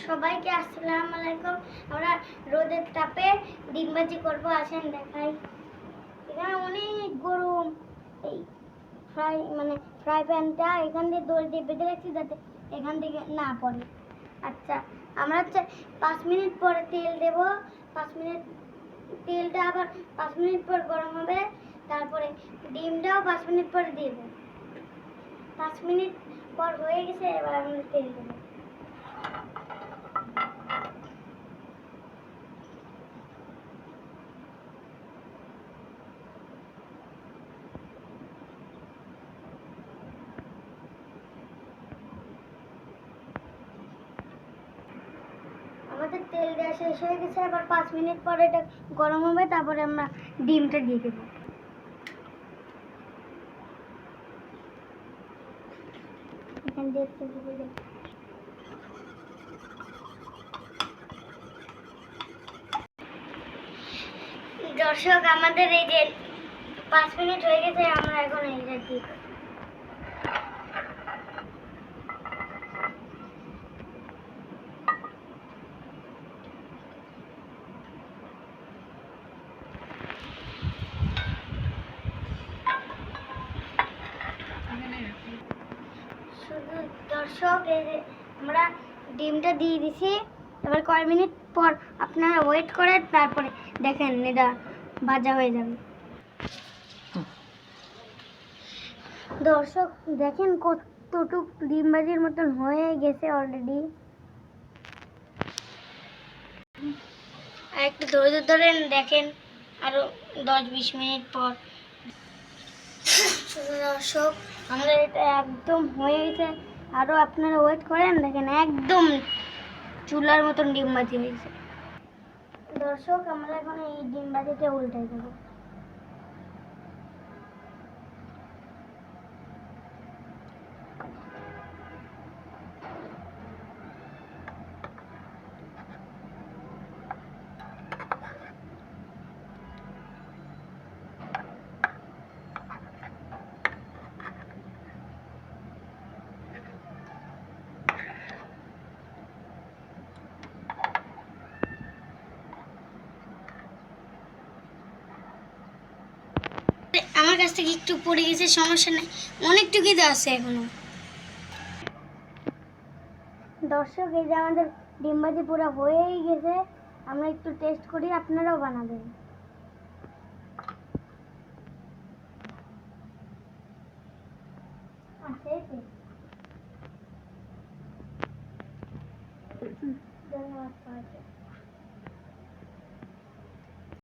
সবাইকে আসসালামু আলাইকুম। আমরা রোদের তাপে ডিম ভাজি করবো, আসেন দেখাই। এখানে অনেক গরম। এই ফ্রাই প্যানটা এখান দিয়ে দড়ি দিয়ে বেঁধে রাখছি যাতে এখান থেকে না পড়ে। আচ্ছা, আমরা 5 মিনিট পরে তেল দেব। 5 মিনিট তেলটা আবার 5 মিনিট পর গরম হবে। তারপরে ডিমটাও 5 মিনিট পরে দিয়ে দেব। 5 মিনিট পর হয়ে গেছে, এবার আমরা তেল দেব। আমাদের তেল দেওয়া শেষ হয়ে গেছে। আবার 5 মিনিট পরে এটা গরম হবে, তারপরে আমরা ডিমটা দিয়ে দেবো। এখান দিয়ে একটু দিয়ে দেব। দর্শক, আমাদের এই যে 5 মিনিট হয়ে গেছে, আমরা এখন এইটা দিয়ে দেব। শুধু দর্শক, এই যে আমরা ডিমটা দিয়ে দিছি। এবার কয় মিনিট পর আপনারা ওয়েট করেন, তারপরে দেখেন এটা ভাজা হয়ে যাবে। দর্শক দেখেন কতটুক ডিম ভাজির মতন হয়ে গেছে অলরেডি। আর একটু ধৈর্য ধরেন, দেখেন আরো 10-20 মিনিট পর। দর্শক, আমাদের এটা একদম হয়ে গেছে। আরো আপনারা ওয়েট করেন, দেখেন একদম চুলার মতন ডিম ভাজি হয়েছে। দর্শক, আমরা এখন এই ডিম ভাজিটা উল্টাই দেবো। আমার কাছ থেকে একটু পড়ে গেছে, সমস্যা নেই, অনেকটুকুই তো আছে এখনো। দর্শক, এই যে আমাদের ডিম ভাজি পুরো হয়েই গেছে। আমরা একটু টেস্ট করি, আপনারাও বানাবেন। ধন্যবাদ।